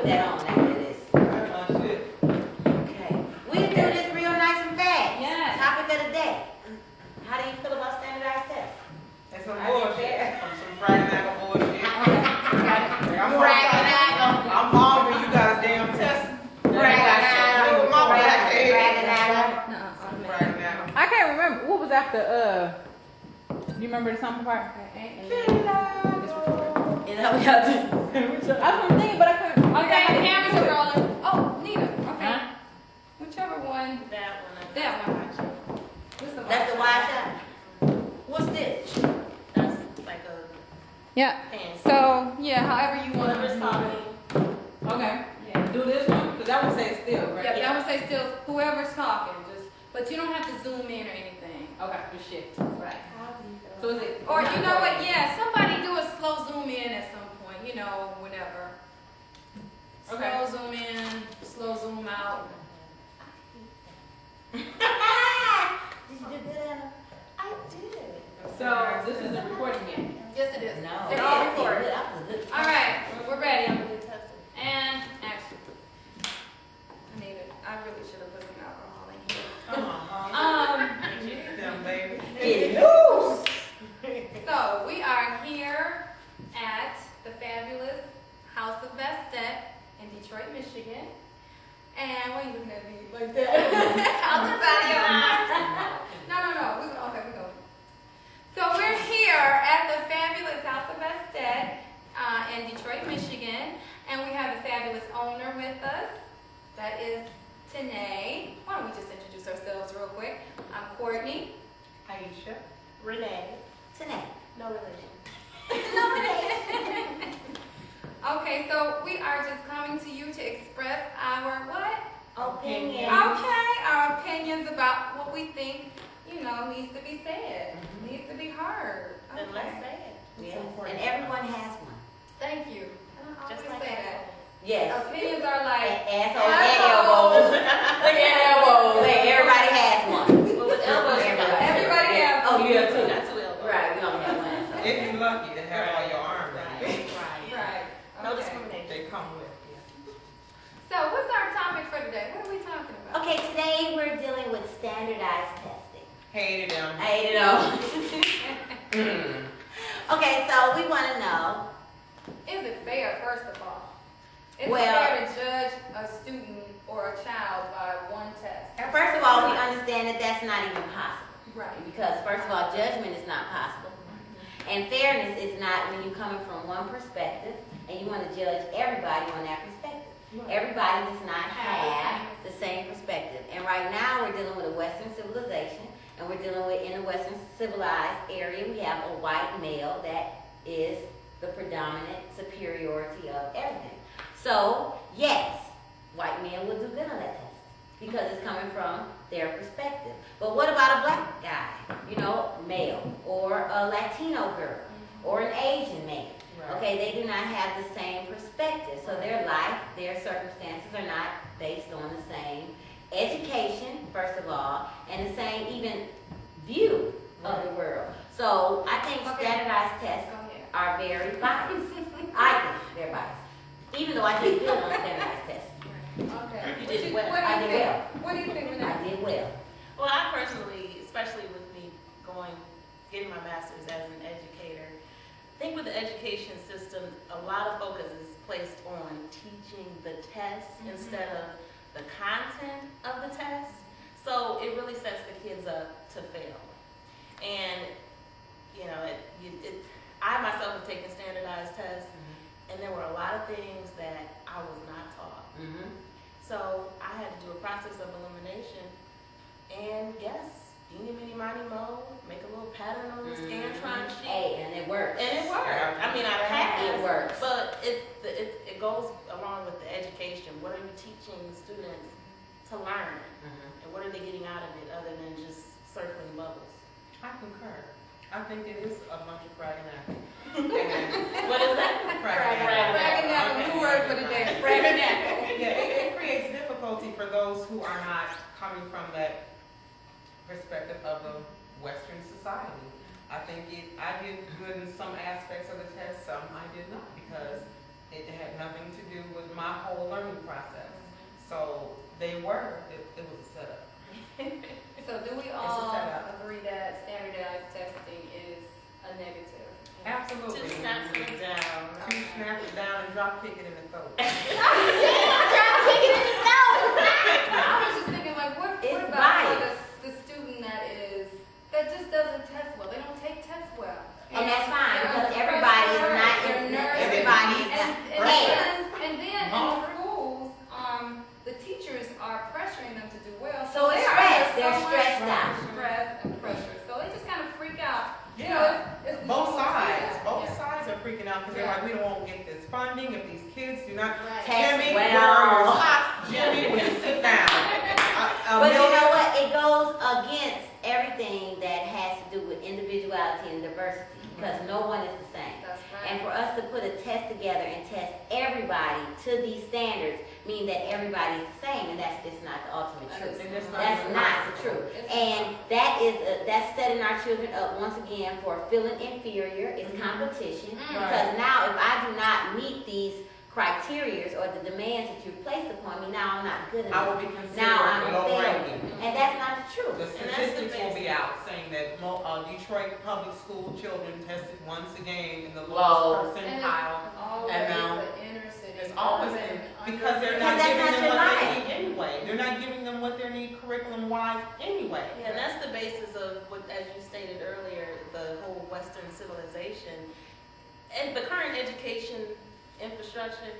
that on after this. That's it. Okay. We'll do this real nice and fast. Yes. Topic of the day. How do you feel about standardized tests? That's some bullshit. Some Friday night bullshit. I'm hungry. You got a damn test. I can't remember what was after. You remember the song part? You know we have to. I was thinking, but I couldn't. Okay, the cameras are rolling. Oh, Nina. Okay. Huh? Whichever one. That one. That one. What's the That's the wide shot. What's this? That's like a Yeah. fancy. So yeah, however you want. Whoever's talking. Okay. Yeah. Do this one because that one says still, right? Yeah, that would say still whoever's talking, but you don't have to zoom in or anything. Okay. Just shift. Right. So is it? Or you know what? Yeah, somebody do a slow zoom in at some point. You know, whenever. Okay. Slow zoom in, slow zoom out. Did you do good, Anna? I did. So this is a recording yet? Yes, it is. No. They're all recorded. That was good. All right, we're ready. I'm gonna test it. And action. I need it. I really should have put some alcohol in here. Come on, mom. Them baby. Get loose. So we are here at the fabulous House of Vestet in Detroit, Michigan. And why are you looking at me like that? I'll just out of your eyes. No. Okay, we go. So we're here at the fabulous House of Vestet in Detroit, Michigan. And we have the fabulous owner with us. That is Tanae. Why don't we just introduce ourselves real quick? I'm Courtney. Aisha. Renee. Tonight. No relation. Okay, so we are just coming to you to express our what? Opinion. Okay, our opinions about what we think, needs to be said, needs to be heard. Then let's Okay. say it. Yes. And everyone has one. Thank you. I don't Just always like say that. that. Yes. Opinions are like Assholes and elbows. Look at elbows. Hey, everybody has one. Well, with elbows, Everybody has Oh, you have two. Not two elbows. Right, we only have one. So. If you're lucky to have all your arms out. right. No Okay. discrimination. They come with. So what's our topic for today? What are we talking about? Okay, today we're dealing with standardized testing. Hated them. Okay, so we want to know. Is it fair, first of all? Is Well- it fair to judge a student or a child by one test? First of all, we understand that that's not even possible. Right. Because first of all, judgment is not possible. And fairness is not when you're coming from one perspective and you want to judge everybody on that perspective. Everybody does not have the same perspective. And right now we're dealing with a Western civilization, and we're dealing with, in a Western civilized area, we have a white male that is the predominant superiority of everything. So, yes, white men will do good on that test because it's coming from their perspective. But what about a black guy, male, or a Latino girl, or an Asian man? Okay, they do not have the same perspective. So their life, their circumstances are not based on the same education, first of all, and the same even view of the world. So I think standardized tests are very biased. I think they're biased. Even though I did good on standardized tests. Okay. You did well. What do I you did think? well. What do you think, Renee? I did well. Well, I personally, especially with me getting my master's as an educator, I think with the education system, a lot of focus is placed on teaching the test instead of the content of the test. So it really sets the kids up to fail. And, I myself have taken standardized tests, and there were a lot of things that I was not taught. So I had to do a process of elimination and guess, eeny, meeny, miny, mo, make a little pattern on the Scantron sheet. Hey, and it works. And it worked. I mean, I passed. It works. But it goes along with the education. What are you teaching students to learn? And what are they getting out of it other than just circling bubbles? I concur. I think it is a bunch of fragging. What is that? Fraganackle, new word for the day. Fraganackle. Yeah, it creates difficulty for those who are not coming from that perspective of the Western society. I think I did good in some aspects of the test, some I did not, because it had nothing to do with my whole were. It was a setup. So do we a all setup. agree that standardized testing is a negative? Absolutely. Two snaps and a down. Two snaps it down and drop kick it in the throat. I was just thinking, like, what It's about biased. the student that just doesn't test well? They don't take tests well. And that's fine, They're because under everybody is pressure, not, they're nervous. everybody is And not. Hey, then in the schools, the teachers are pressuring them to do well. So it's they are stressed. under They're so much stressed out. Stress and pressure. So they just kind of freak out. You Yeah. know, it's Both normal to see sides. that. Both Yeah. sides are freaking out because they're like, we won't get this funding if these kids do not. Right. Test Jimmy, well. where are your socks? Jimmy, will you sit down? But you know what? It goes against everything that has to do with individuality and diversity, because no one is the same. That's And right. for us to put a test together and test everybody to these standards mean that everybody is the same, and that's just not the ultimate That truth. is And that's That's even not possible. the truth. It's And that's setting our children up once again for feeling inferior. It's competition. Mm. Because now if I do not meet these criteria or the demands that you've placed upon me, now I'm not good I enough. will be considered Now I'm a low failure. ranking. And that's not the The truth. that's the statistics will be basis. out saying that Detroit public school children tested once again in the Low. lowest percentile. Always And now the inner city. It's always urban, because they're Because not that's giving not them your what they life. need anyway. They're not giving them what they need curriculum-wise anyway. Yeah, and that's the basis of what, as you stated earlier, the whole Western civilization. And the current education infrastructure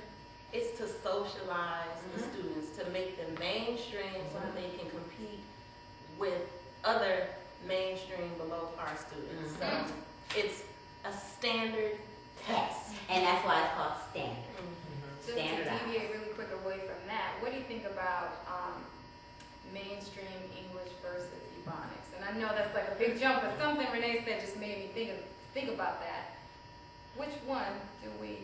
is to socialize the students, to make them mainstream so that they can compete with other mainstream below par students. So it's a standard Test. And that's why it's called standard. Just to Standardized. deviate really quick away from that, what do you think about mainstream English versus Ebonics? And I know that's like a big jump, but something Renee said just made me think about that. Which one do we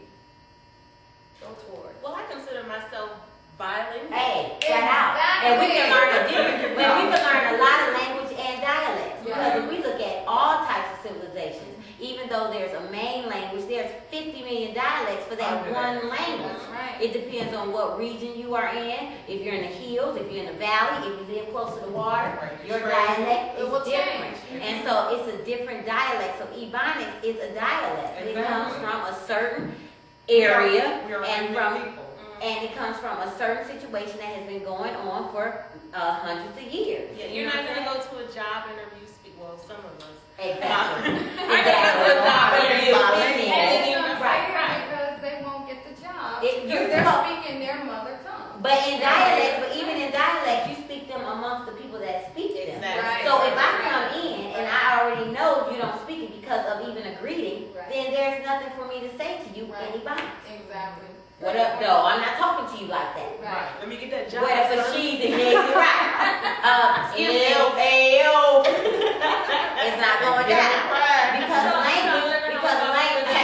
go towards? Well, I consider myself bilingual. Hey, shout out. And we can learn a different, well, we can learn a lot of language and dialects. Because if we look at all types of civilizations, even though there's a main language, there's 50 million dialects for that one language. That's right. It depends on what region you are in. If you're in the hills, if you're in the valley, if you live close to the water, your dialect It will is different. change. And so it's a different dialect. So Ebonics is a dialect. It comes Exactly. from a certain area We are and regular from people. and it comes from a certain situation that has been going on for hundreds of years. Yeah, you're not gonna go to a job interview, well, some of us. Exactly. I Exactly. know that's But a you're job. speaking And it. it's unfair Right. because they won't get the job It- because you they're know- speaking their mother tongue. But in dialects, but even in dialects, you speak them amongst the people that speak them. Exactly. Right. So if I come in and I already know you don't speak it because of even a greeting, Right. then there's nothing for me to say to you Right. anybody. Exactly. What up, though? I'm not talking to you like that. Right. Let me get that job. What if a son. she's in there? You're right. Excuse me. L-A-O. It's not going down. Because language,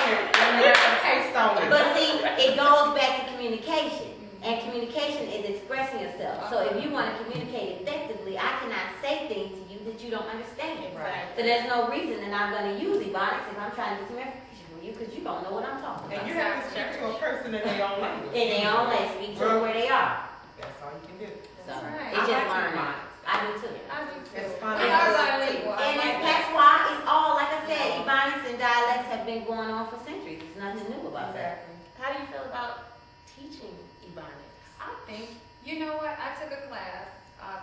Taste on it. But see, it goes back to communication. And communication is expressing yourself. So if you want to communicate effectively, I cannot say things to you that you don't understand. Exactly. So there's no reason that I'm going to use Ebonics if I'm trying to get some information from you because you don't know what I'm talking And about. you have to speak to a person in their own language. And they only speak to them where they are. That's all you can do. So That's right. it's just I like learning. Ebonics. I do too. I do too. It's fun. We are bilingual. I And like that's that. why it's all, like I said, Ebonics and dialects have been going on for centuries. There's nothing new about that. How do you feel about teaching Ebonics? I think, you know what, I took a class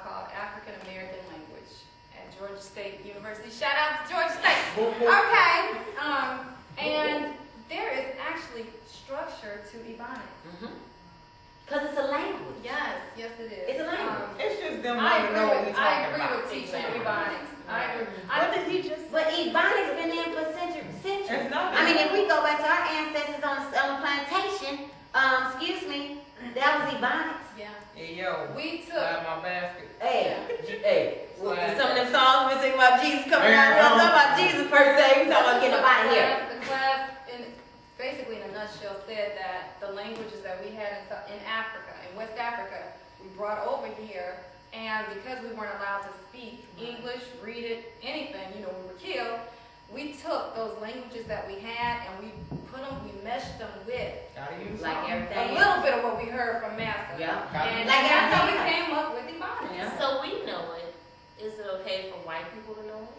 called African American Language at Georgia State University. Shout out to Georgia State. Okay. And there is actually structure to Ebonics. Because it's a language. Yes, yes it is. It's a language. It's just them I wanting to know what agree we're with, I talking agree about. with teaching Ebonics. I agree. What did he just say? But Ebonics been in for centuries. It's nothing. I mean, if we go back to our ancestors on the plantation, excuse me, that was Ebonics. Yeah. Hey, yo, We took, grab my basket. Hey, hey, Slide. some of them songs we sing about Jesus coming out. We don't talk about Jesus per se. We talk about getting up out of here. The class, basically in a nutshell, said that the languages that we had in Africa, in West Africa, we brought over here, and because we weren't allowed to speak English, read it, anything, we were killed, we took those languages that we had and we meshed them with Gotta use Like some. a everything. little bit of what we heard from Master. Yeah. And Like that's how we everything came up with Ebonics. Yeah. So we know it. Is it okay for white people to know it?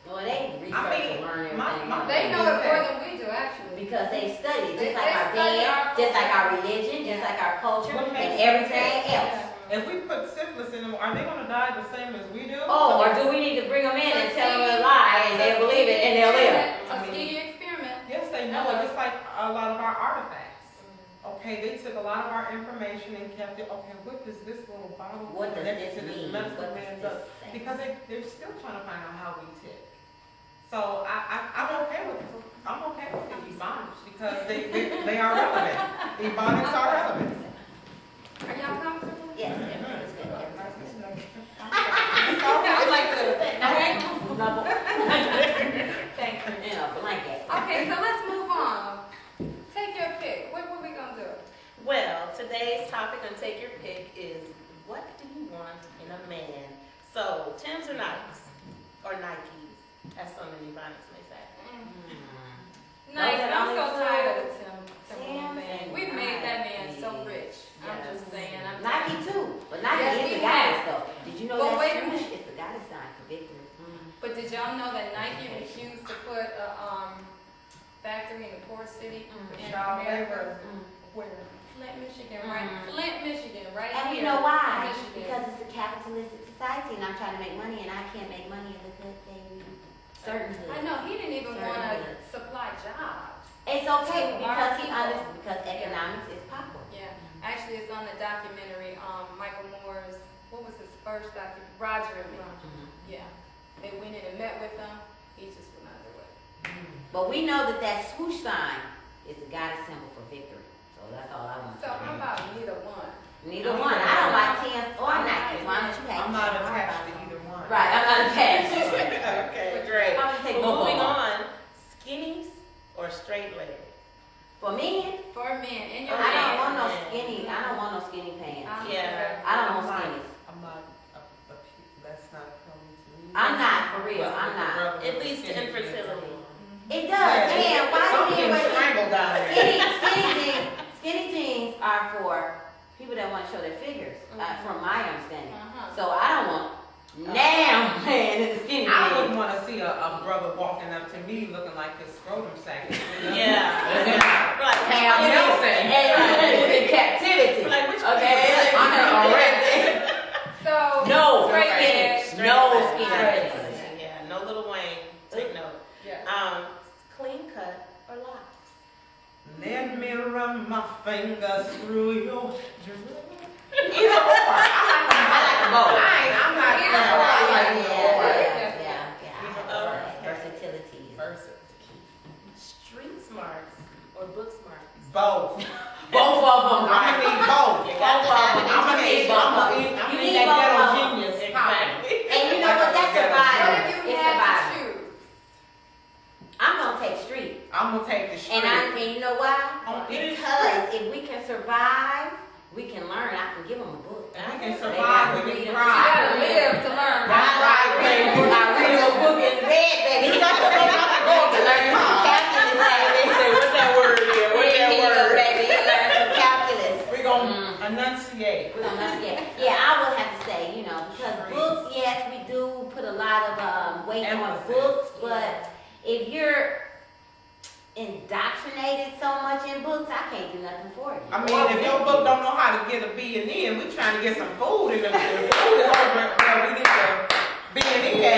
Well, they research I mean, and learn my- everything. They know it more than we do, actually. Because they study, They just like our study our dance, just like culture. our religion, just like our culture, What and makes everything sense. else. If we put syphilis in them, are they gonna die the same as we do? Oh, or do we need to bring them in and tell them a lie and they'll believe it and they'll live? Tuskegee experiment. Yes, they know it, just like a lot of our artifacts. Okay, they took a lot of our information and kept it, okay, what does this little bottle What does connect this to mean? medical What man does does? this say? Because they're still trying to find out how we tick. So I'm okay with the Ebonics because they are relevant. The Ebonics are relevant. Are y'all comfortable? Yes, everything's good. Everything's good. I like Thank you. You know, blanket. Okay, so let's move on. Take your pick. What we gonna do? Well, today's topic on Take Your Pick is what do you want in a man? So, Tim's or Nikes? Or Nikes, as so many Ebonics may say. Nice. that I'm so only tired of the Tim Tim thing. and We made that man Nike. so rich. I'm Yes. just saying. I'm Nike too, but Nike Yes, is we the goddess have. though. Did you know But that wait a swoosh minute. is the goddess sign for victory? But did y'all know that Nike refused to put a factory in the poor city in Child America? labor. Where? Flint, Michigan, right? Flint, Michigan, right And here. you know why? Michigan. Because it's a capitalistic society and I'm trying to make money and I can't make money in the good thing. Certain I know he didn't even Certain want to goods. supply jobs. It's okay To our because he people. understands, because economics is power. Yeah, actually, it's on the documentary. Michael Moore's, what was his first documentary? Roger and me. Yeah, they went in and met with him. He just went under it. But we know that that swoosh sign is the goddess symbol for victory. So that's all I want to So how about neither one? Neither one. I don't like Tim's or Nike. Why don't you have I'm not attached to either one. Right, I'm not attached. Okay, great. I'm gonna take Well, both of moving them. on, skinnies or straight leg? For me, For men, in your I don't hand. want no skinny. I don't want no skinny pants. Yeah. I don't want skinnies. I'm not, that's not appealing to me. I'm not, for real. I'm not. It leads to infertility. It does. And why do Something you strangled down there. Skinny jeans are for people that want to show their figures, from my understanding. Uh-huh. So I don't want now man in the skinny I jeans. wouldn't want to see a brother walking up to me looking like his scrotum sack. Yeah. Right. Pam Nelson. In captivity. Like, which Okay, I'm not already. So No, straight skinny. leg. No skinny Right. jeans. Yeah, no little Wayne. Take note. Yeah. Clean cut or locks? Let me run my fingers through your Either or. I like them both. I'm not. Yeah. Versatility. Street smarts or book smarts? Both. Both of them. I'm gonna need both. You got to have it. I'm gonna need both. I'm You gonna need need that both ghetto of them. genius. Exactly. And you know what? That's What survival. if you It's had to survival. choose? I'm gonna take street. I'm gonna take the street. And you know why? Oh, it is Because if we can survive, we can learn. I can give them a book. And we can They survive, gotta we read can them. You thrive. gotta live to learn. That's right, baby. I read a book in the bed, baby. You got to learn some calculus, baby. What's that word here? What's that Here you go, word? baby. You learn some calculus. We're gonna enunciate. We're gonna learn, yeah, I would have to say, because books, yes, we do put a lot of weight on Emphasis. books, but if you're indoctrinated so much in books, I can't do nothing for you. I mean, if your book don't know how to get a B&E and we trying to get some food in the food is over where we need the B&E at.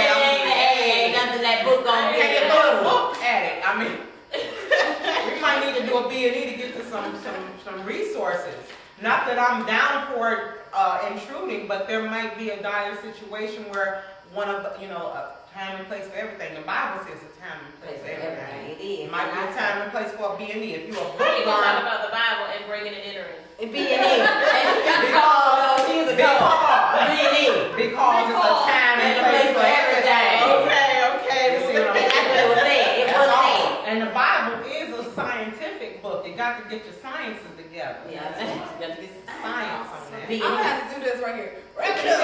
Ain't nothing that book gonna Take get a little look at it. I mean, we might need to do a B&E to get to some resources. Not that I'm down for intruding, but there might be a dire situation where one of the, a time and place for everything. The Bible says a time and place for everything. It is. It might be a time and place for a B&E. If you're a How you gonna talk bookworm, about the Bible and bring it and entering? It be an E. Because it's a time and place for everything. Okay. You see what I'm That's what it was saying. It was That's all. saying. And the Bible is a scientific book. You got to get your sciences together. Yeah, you gotta get some Science on that. Be I'm gonna have to do this right here. Wrap it up.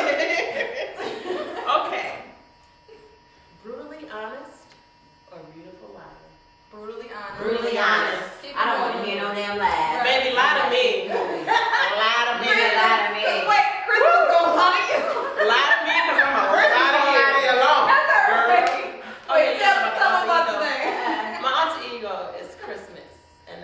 Okay. Brutally honest or beautiful liar? Brutally honest. Brutally honest. Keep I don't it want to moving. hear no damn lies. Baby, lie to me. Lie to me. Baby, lie to me. Wait, Chris was gonna lie to you. Lie to me because I'm a Chris is lie to gonna you. leave me alone. Oh, Wait, yeah, tell them about the ego. name. My alter ego is Christmas, and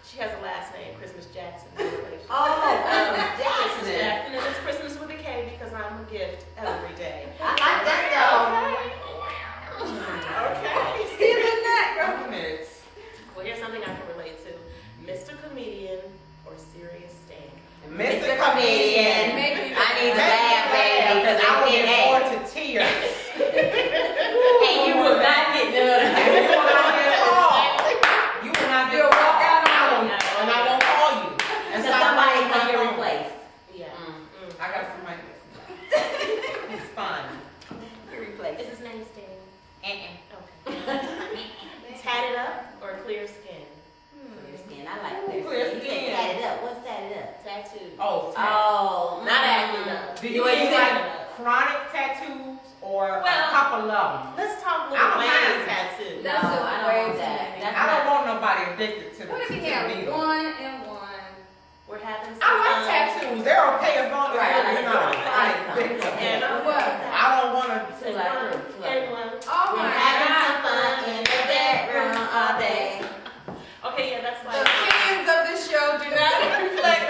she has a last name, Christmas Jackson. No relation. Oh, Christmas Jackson. Jackson, and it's Christmas with a K because I'm a gift every day. I like that though. Okay. Steal the neck. Minutes. Well, here's something I can relate to: Mr. Comedian or Serious Stan. Mr. Comedian. Maybe I need to laugh, baby, because I I'm will getting get A. bored to tears. And you will not get none. And you will not get called. You will not get You'll walk called. out on And I won't call you. And Because somebody can get replaced. Yeah. I got somebody. It's fun. Get replaced. Is his name Stan? Uh-uh. Okay. Tatted up or clear skin? Clear skin. I like clear Clear skin. You skin. said tatted up. What's tatted up? Tattoo. Oh, Oh. Not acting up. Do you What you like chronic tattoos or a Well, couple of them? Let's talk I Lil don't Wayne's mind. tattoo. No, That's just I don't way want too that. many. That's I don't not- want nobody addicted to What if to you the have needle. 1 and 1? We're having some I like fun. tattoos. They're okay as long as Right, I you're not a like chronic that. victim. And What? I don't want to. Too loud. Too loud. Everyone. Oh We're my having God. some fun in the bedroom all day. Okay, yeah, that's The like. opinions of this show do not reflect.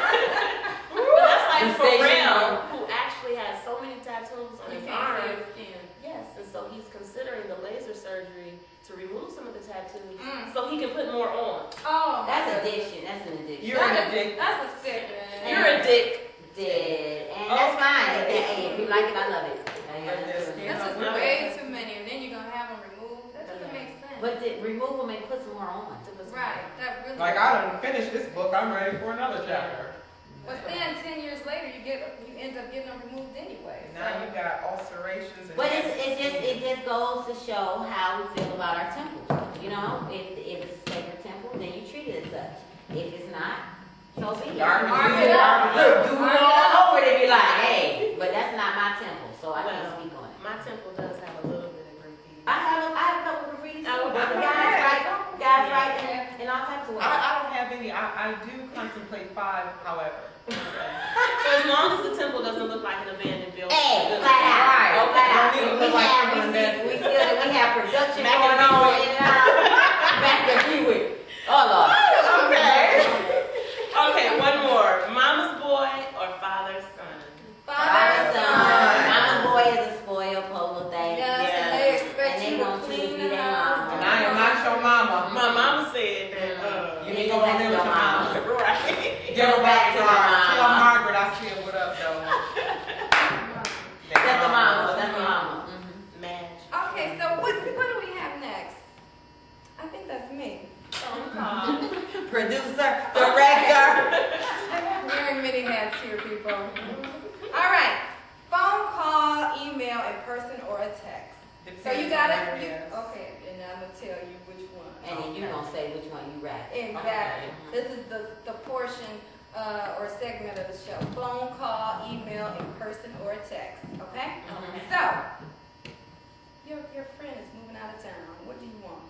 But that's like The Pharrell, station. who actually has so many tattoos on You his can't see arm. his skin. Yes, and so he's considering the laser surgery to remove some of the tattoos Mm. so he can put more on. Oh, That's addiction. That's an addiction. You're an addict. That's a sickness. You're a dick. Dead. And that's fine. If you like it, I love it. Yes, yes. That's just way too many, and then you're gonna have them removed. That doesn't make sense. But to remove them and put some more on. Right, that really. Like I done finished this book. I'm ready for another chapter. But then 10 years later, you end up getting them removed anyway. Now you got ulcerations. And But it just goes to show how we feel about our temples. You know, if it's a sacred temple, then you treat it as such. If it's not, so be it. Garbage Mark is it up. garbage. Do it all over it and be like, hey, but that's not my temple, so I can't Well, speak on it. my temple does have a little bit of graffiti. I have a couple of graffiti too, Oh, but the okay. guys write in all types of ways. I don't have any. I do contemplate 5, however. So as long as the temple doesn't look like an abandoned building. Hey, good. flat out, Right. flat out. Don't need to We look like have, someone that- we have production Mac going and on Buick. in and out. Back and Buick. Oh Lord. Okay. Okay, one more. Mama's boy or father's son? Father, son. son. Mama's boy is a spoiled polo thing. Yes, Yeah. and they expect And they you to want you to clean be the their house. mama. And I am not your mama. My mama said that, You need to go in there with your mama. right. Give her back to the her. mama. Tell Margaret I said what up though. That's the mama. That's the mama. Mhm. Madge. Okay, so what do we have next? I think that's me. Phone call. Producer, director. Wearing many hats here, people. All right. Phone call, email, in person, or a text. So you got it? Okay, and I'm going to tell you which one. And then you're gonna say which one you rather. Exactly. Okay. This is the portion or segment of the show. Phone call, email, in person, or a text. Okay? Mhm. So, your friend is moving out of town. What do you want?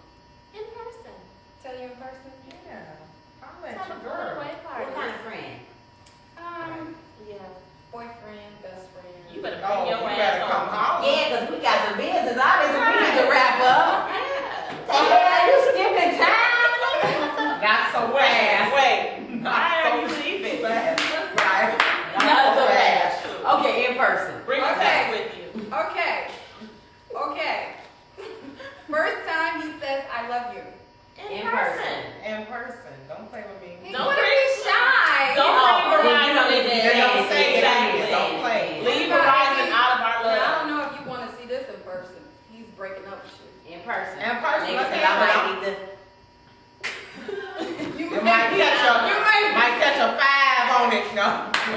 In person. Tell you in person? Yeah. I'll let Have you a girl. going away party. What kind of friend? Yeah. Boyfriend, best friend. You better bring Oh, your you ass better come on. home. Yeah, because we got some business. Obviously, we need to wrap up. Yeah. The hell, you skipping town? Not so fast. Wait. Not Why so are you leaving? fast. Right. Not so fast. Okay, in person. Bring a Okay. text with you. Okay. Okay. First time he says, I love you. In person. In person. Don't play with me. He Don't wouldn't bring- be shy. Don't Oh, bring then Verizon you don't need to in. say Don't anything. say Exactly. anything. Don't play. Leave Right. Verizon out of our Now, I love. don't know if you want to see this in person. He's breaking up with you. In person. In person, Nigga let's said have I it. might need to. You You might catch a 5 on it. No.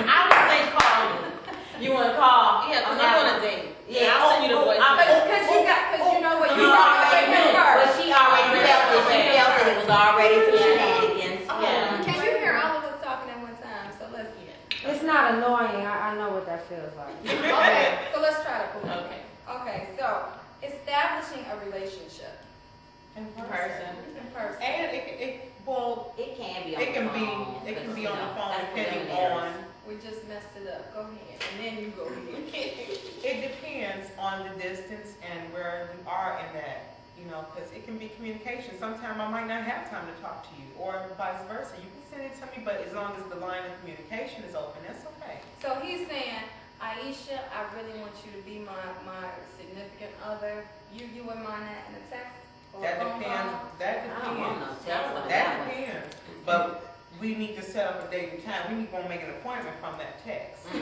I would say call me. You want to call? Yeah, because Okay. I'm on a date. Yeah, I'll send you the voice. Because you know what You you already knew, but first. she already felt it. She felt that it was already some shenanigans. Yeah. Can you hear all of us talking at one time? So let's It's not annoying. I know what that feels like. okay. So let's try to put it. Okay. Okay. So establishing a relationship person. In person. And well, It can be on it can the phone. be, it can but, be you on know, the phone that's depending preliminary. on, We just messed it up. Go ahead. And then you go ahead. it depends on the distance and where you are in that, you know, because it can be communication. Sometimes I might not have time to talk to you, or vice versa. You can send it to me, but as long as the line of communication is open, that's okay. So he's saying, Aisha, I really want you to be my significant other. You wouldn't mind that in a text or That a phone depends, call? that I don't want no depends. text on That one. depends. But we need to set up a date and time. We need to make an appointment from that text. I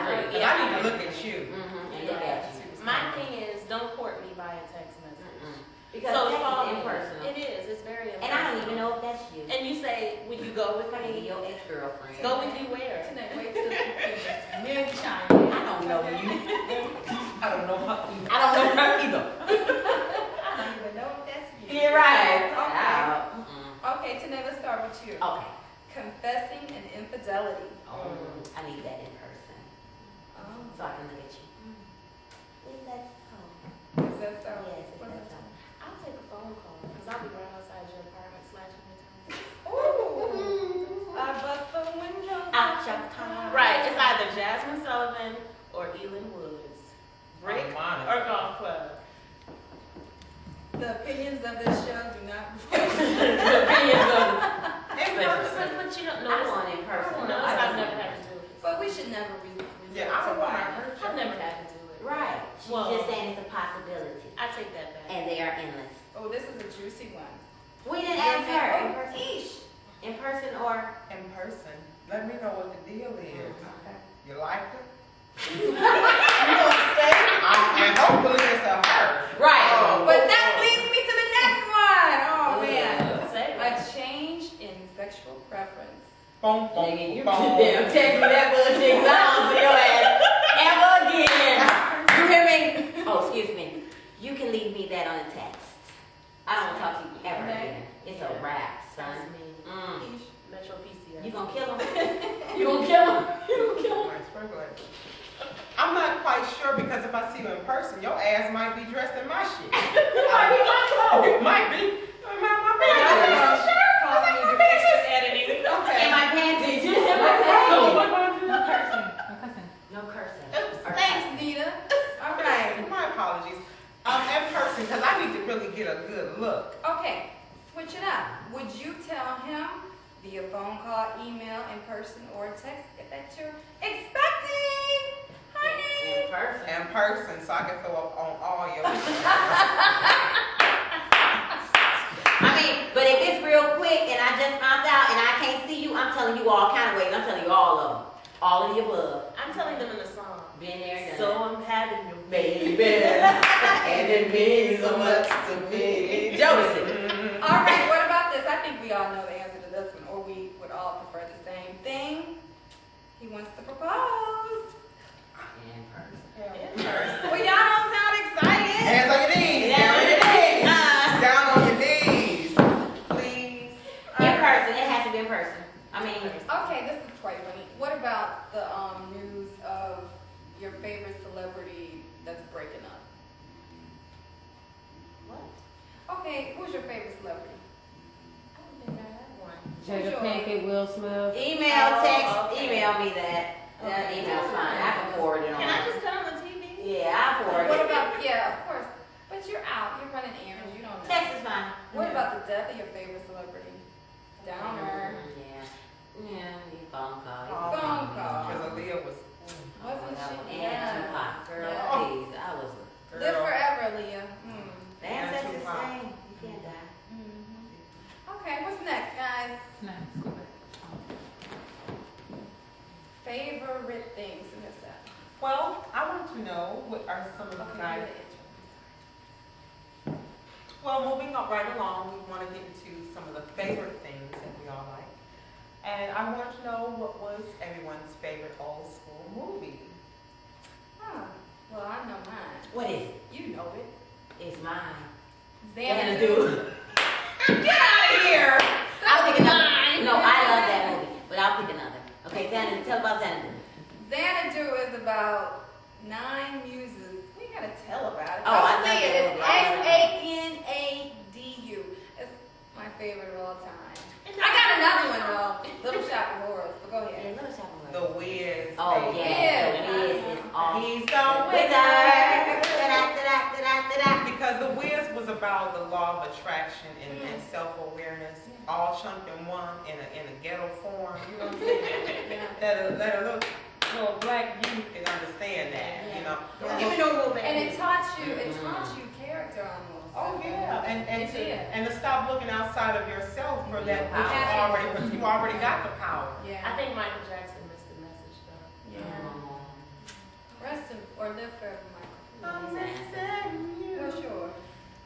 agree. Because I need to look at you. Mm-hmm. And look at you. My thing is, don't court me by a text message. Because So text call is me. impersonal. It is, it's very impersonal. And I don't even know if that's you. And you say, would you go with Maybe me? your ex-girlfriend. Go with you where? Tonight, wait till you finish. Then chime I don't know you. I don't know how either. I don't know her either. I don't even know if that's you. You're right. Okay, Tanae, let's start with you. Okay. Confessing an infidelity. I need that in person. So I can look at you. Is that so? Is that so? Yes, is that so? I'll take a phone call, because I'll be right outside your apartment slashing your time. Ooh. I bust the windows Out your car. Right, it's either Jasmine Sullivan or Elin Woods. Brick Mine. or golf club. The opinions of this show do not The opinions of In person. But you don't I notice. want in person. Notice I I've don't never want had to do it. But we should never Yeah, I don't want violence. I've never had to do it. Right. She's Well- just saying it's a possibility. I take that back. And they are endless. Oh, this is a juicy one. We didn't ask her. In Oh, person. eesh. In person or? In person. Let me know what the deal is. You like it? And hopefully it's a her. Right. Oh. But that leads me to the next one. Oh, man. Say A change in sexual preference. Boom, boom, Nigga, you boom. damn text me that bullshit 'cause I don't see your ass ever again. You hear me? Oh, excuse me. You can leave me that on a text. I don't want to talk to you ever again. It's a wrap, That's son. me. Eesh. Metro PCS. You gonna kill him? You gonna kill him? You gonna kill him? Alright, sprinkle it. I'm not quite sure because if I see you in person, your ass might be dressed in my shit. It might be my clothes. It might be. My That's pants. calling you the extra editing. And Okay. my panties. And my Oh, panties. what gonna do? No cursing. No cursing. No cursing. Oops, Or thanks, cussing. Nita. All right. My apologies. In person, because I need to really get a good look. Okay, switch it up. Would you tell him via phone call, email, in person, or text that you're expecting? Honey. In person. In person, so I can throw up on all your. I mean, but if it's real quick and I just found out and I can't see you, I'm telling you all kind of ways. I'm telling you all of them. All of the above. I'm telling them in the song. Been there, done So that. I'm having your Baby, and it means so much to me. Jodeci. All right, what about this? I think we all know the answer to this one, or we would all prefer the same thing. He wants to propose. In person. In person. Well, y'all don't sound excited. Hands on your knees. Down on your knees. Down on your knees. Please. In person. It has to be in person. I mean, Okay, this is quite funny. What about the news of your favorite celebrity that's breaking up? What? Okay, who's your favorite celebrity? I don't think I have one. Jada Pinkett, Will Smith. email, text, okay. email me that. That Okay. email's fine. I can forward it on. Can I just cut on the TV? Yeah, I forward What it. about, yeah, of course. But you're out, you're running errands, you don't know. Text is fine. What about the death of your favorite celebrity? Downer. Yeah. Yeah, you phone call. Phone call. Because Aaliyah was. Wasn't she? And Yes. Tupac. Girl, Yes. please. I was Live Girl. forever, Leah. the ancestors the Tupac. same. You can't die. Okay, what's next, guys? Nice. Favorite things in this set. Well, I want to know what are some of the guys. Well, moving on right along, we want to get into some of the favorite things that we all like. And I want to know what was everyone's favorite old school movie. Oh, well, I know mine. What is it? You know it. It's mine. Xanadu. Get out of here! I'll pick another. No, I love that movie, but I'll pick another. Okay, Xanadu, tell about Xanadu. Xanadu is about 9 muses. We gotta tell about it. Oh, I love say that it. movie. It's Xanadu. about the law of attraction and self-awareness, all chunked in one in a ghetto form. You know what I'm saying? That a little black youth can understand that. You know, Yeah. even though little And it taught you character almost. Oh yeah, and It to stop looking outside of yourself for that which Power. you already got the power. Yeah. I think Michael Jackson missed the message though. Yeah. Rest in, or live forever, Michael. I'm missing you. What's yours?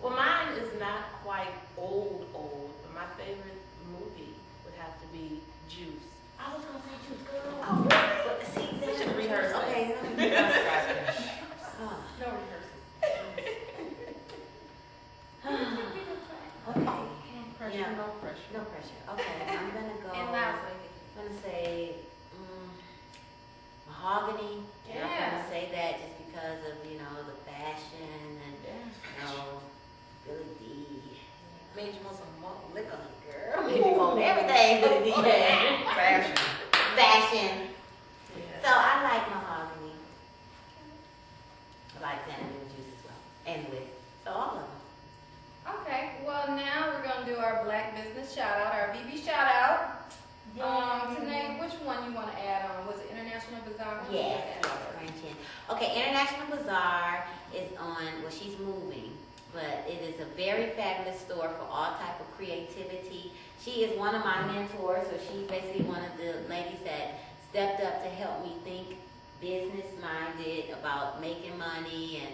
Well, mine is not quite old, but my favorite movie would have to be Juice. I was gonna say Juice, girl. Oh, really? See, We should rehearse this. Okay. No rehearsals. Okay. No pressure, Yeah. no pressure. No pressure. Okay, I'm gonna go. And lastly, I'm gonna say mahogany. And I'm Yeah. gonna say that just because of the fashion and Billy D. Made you want some malt Liquor, girl. Made you want everything Billy D had. Fashion. Fashion. Yeah. So I like mahogany. I like Xanadu juice as well, and with so all of them. okay. Well, now we're gonna do our Black Business shout out, our BB shout out. Tanae, which one you want to add on? Was it International Bazaar? Yes, okay, International Bazaar is on, well, she's moving, but it is a very fabulous store for all type of creativity. She is one of my mentors, so she's basically one of the ladies that stepped up to help me think business-minded about making money and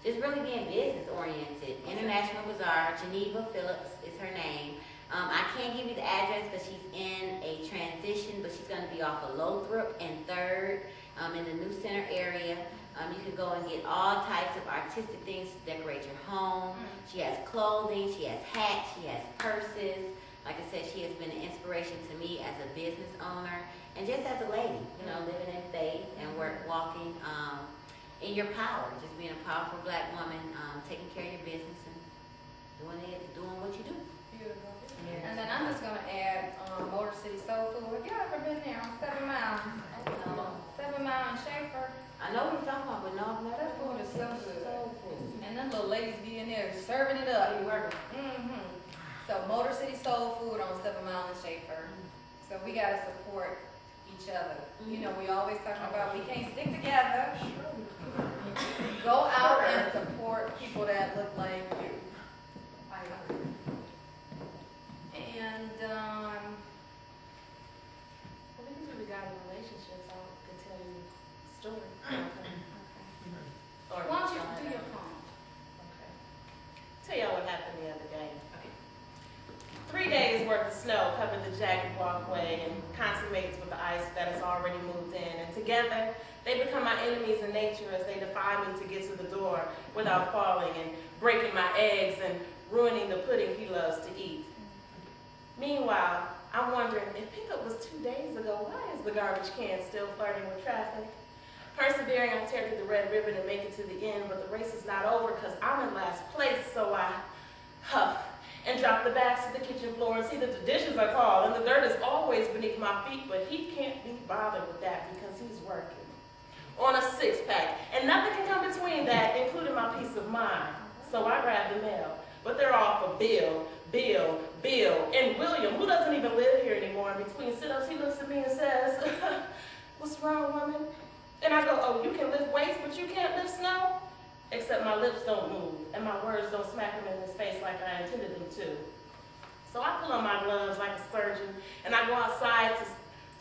just really being business-oriented. International Bazaar, Geneva Phillips is her name. I can't give you the address because she's in a transition, but she's going to be off of Lothrop and 3rd in the New Center area. You can go and get all types of artistic things to decorate your home. She has clothing, she has hats, she has purses. Like I said, she has been an inspiration to me as a business owner and just as a lady, living in faith and walking in your power, just being a powerful Black woman, taking care of your business and doing what you do. Beautiful. And then I'm just gonna add Motor City Soul Food. Have y'all ever been there on 7 Mile? 7 Mile in Schaefer. I know what you're talking about, but no, I've never. That food is so good. So good. And them little ladies be in there serving it up. So Motor City Soul Food on 7 Mile in Schaefer. So we gotta support each other. We always talking about we can't stick together. Go out and support people that look like you. And Well, we can do regarding relationships. I can tell you a story. Or why don't you shout do it your out. poem? Okay. Tell y'all what happened the other day. 3 days worth of snow covered the jagged walkway and consummates with the ice that has already moved in. And together, they become my enemies in nature as they defy me to get to the door without falling and breaking my eggs and ruining the pudding he loves to eat. Meanwhile, I'm wondering, if pickup was 2 days ago, why is the garbage can still flirting with traffic? Persevering, I tear through the red ribbon and make it to the end, but the race is not over because I'm in last place, so I huff and drop the bags to the kitchen floor and see that the dishes are tall and the dirt is always beneath my feet, but he can't be bothered with that because he's working on a 6-pack, and nothing can come between that, including my peace of mind. So I grab the mail, but they're all for Bill, and William, who doesn't even live here anymore. In between sit-ups, he looks at me and says, "What's wrong, woman?" And I go, "Oh, you can lift weights, but you can't lift snow?" Except my lips don't move, and my words don't smack him in his face like I intended them to. So I pull on my gloves like a surgeon, and I go outside to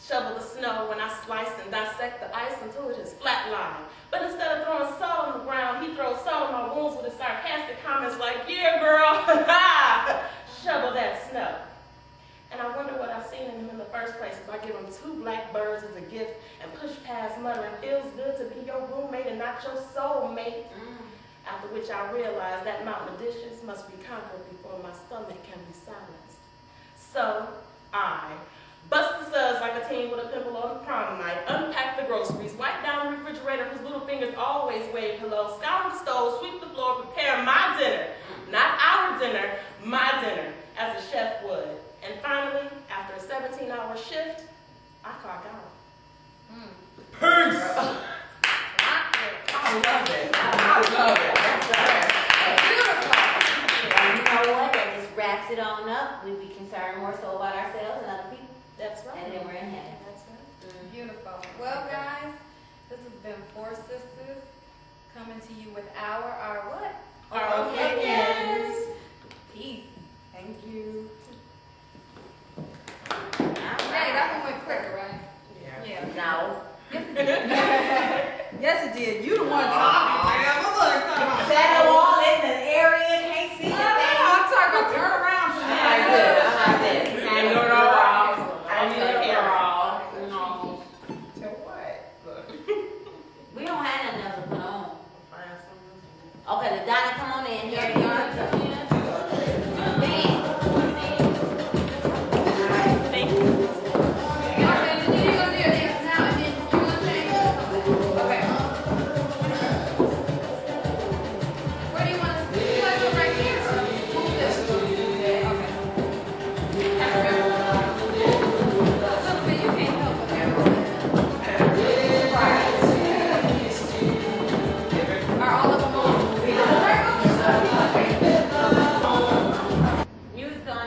shovel the snow, and I slice and dissect the ice until it is flatlined. But instead of throwing salt on the ground, he throws salt on my wounds with his sarcastic comments like, "Yeah, girl, shovel that snow." And I wonder what I've seen in him in the first place if I give him 2 black birds as a gift and push past muttering, "Feels good to be your roommate and not your soulmate." After which I realize that mountain of dishes must be conquered before my stomach can be silenced. So I bust the suds like a teen with a pimple on the prom night, unpack the groceries, wipe down the refrigerator whose little fingers always wave hello, scour the stove, sweep the floor, prepare my dinner. Not our dinner, my dinner, as a chef would. And finally, after a 17-hour shift, I clock out. Peace! I love it. I love it. That's right. Beautiful. wraps it on up, we be concerned more so about ourselves and other people, That's right. and then we're in heaven. That's right. Beautiful. Well, guys, this has been Four Sisters coming to you with our what? Our opinions. Peace. Thank you. Hey, that one went quicker, right? Yeah. Yeah. No. Yes, it did. You the one Oh, talking. man, but look, come on. Shadow all in the area, can't see the thing. I'm talking about turn around. I like this, I like this. I need a raw. I need a raw. No. To what? Look. We don't have nothing else to put on. Find something. Okay, the Donna, come on in here. Yeah, yeah. Thank you. Okay, then you're gonna do your dance now, and then you're gonna change. Okay. Where do you want to? Do you want to go right here or move this? Okay. Look, but you can't help but Are all of them on? Music on.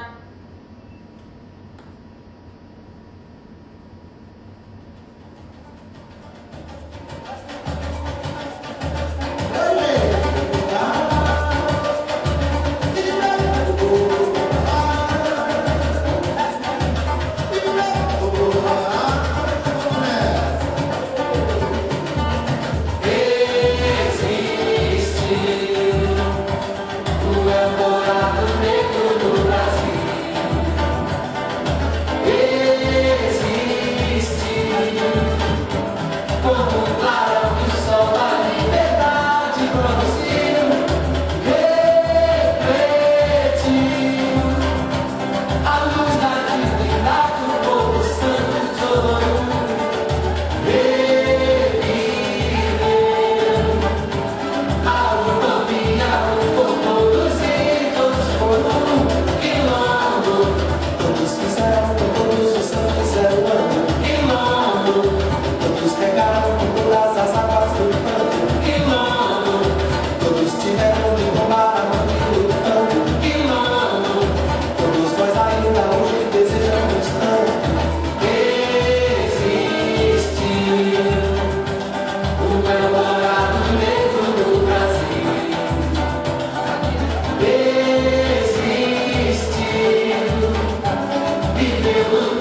Existe, vivemos